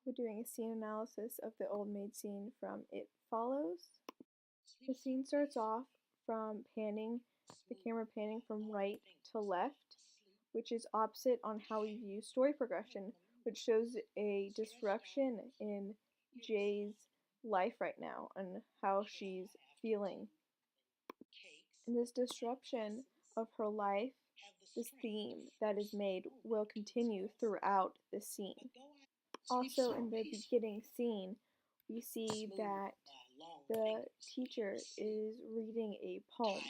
We're doing a scene analysis of the old maid scene from It Follows. The scene starts off from the camera panning from right to left, which is opposite on how we view story progression, which shows a disruption in Jay's life right now and how she's feeling. And this disruption of her life, this theme that is made, will continue throughout the scene. Also, in the beginning scene, we see that the teacher is reading a poem.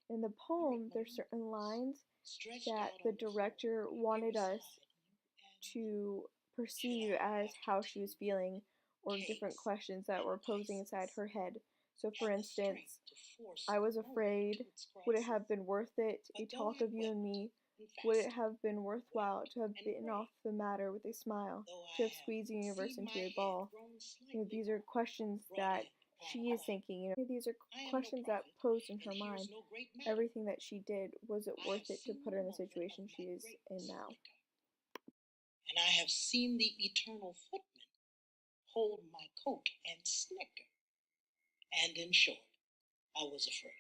In the poem, there's certain lines that the director wanted us to perceive as how she was feeling or different questions that were posing inside her head. So, for instance, I was afraid, would it have been worth it, a talk of you and me? Would it have been worthwhile to have bitten off the matter with a smile, to have squeezed the universe into a ball? These are questions that she is thinking. These are questions that posed in her mind. Everything that she did, was it worth it to put her in the situation she is in now? And I have seen the eternal footman hold my coat and snicker. And in short, I was afraid.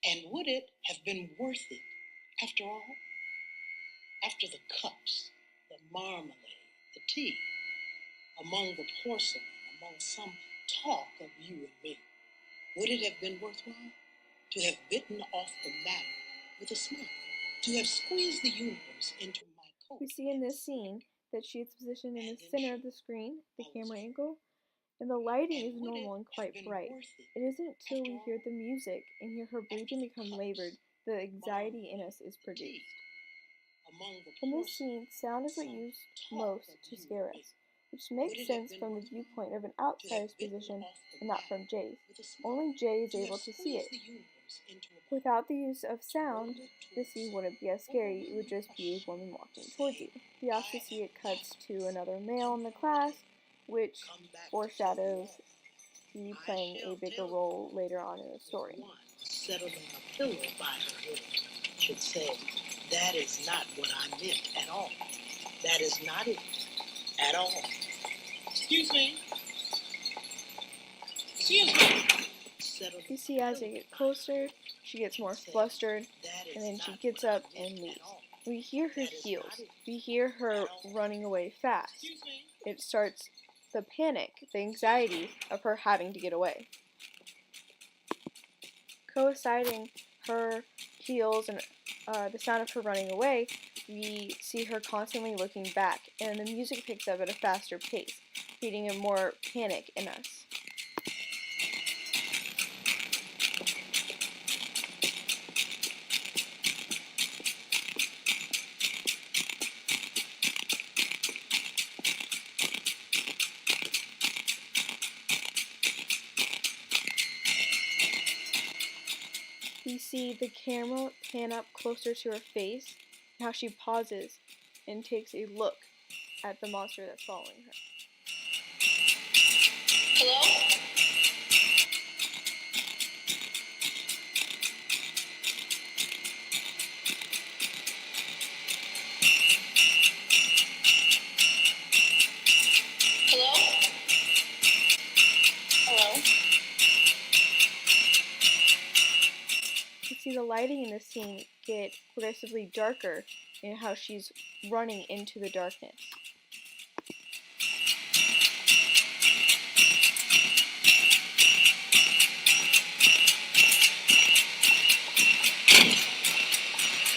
And would it have been worth it after all? After the cups, the marmalade, the tea, among the porcelain, among some talk of you and me, would it have been worthwhile to have bitten off the matter with a smile, to have squeezed the universe into my coat? We see in this scene that she is positioned in the center of the screen, the camera angle, and the lighting is normal and quite bright. It isn't till we hear the music and hear her breathing become labored that the anxiety in us is produced. In this scene, sound is what used most to scare us, which makes sense from the viewpoint of an outsider's position and not from Jay's. Only Jay is able to see it. Without the use of sound, the scene wouldn't be as scary, it would just be a woman walking towards you. We also see it cuts to another male in the class, which foreshadows he playing a bigger role later on in the story. Settled on a pillow by her head should say, that is not what I meant at all. That is not it at all. Excuse me. Excuse me. You see, as they get closer, she gets more flustered, and then she gets up and leaves. We hear her heels. We hear her running away fast. It starts the panic, the anxiety of her having to get away. Coinciding her heels and the sound of her running away, we see her constantly looking back, and the music picks up at a faster pace, feeding a more panic in us. We see the camera pan up closer to her face, and how she pauses and takes a look at the monster that's following her. Hello? Hello? Hello? You see the lighting in this scene get progressively darker and how she's running into the darkness.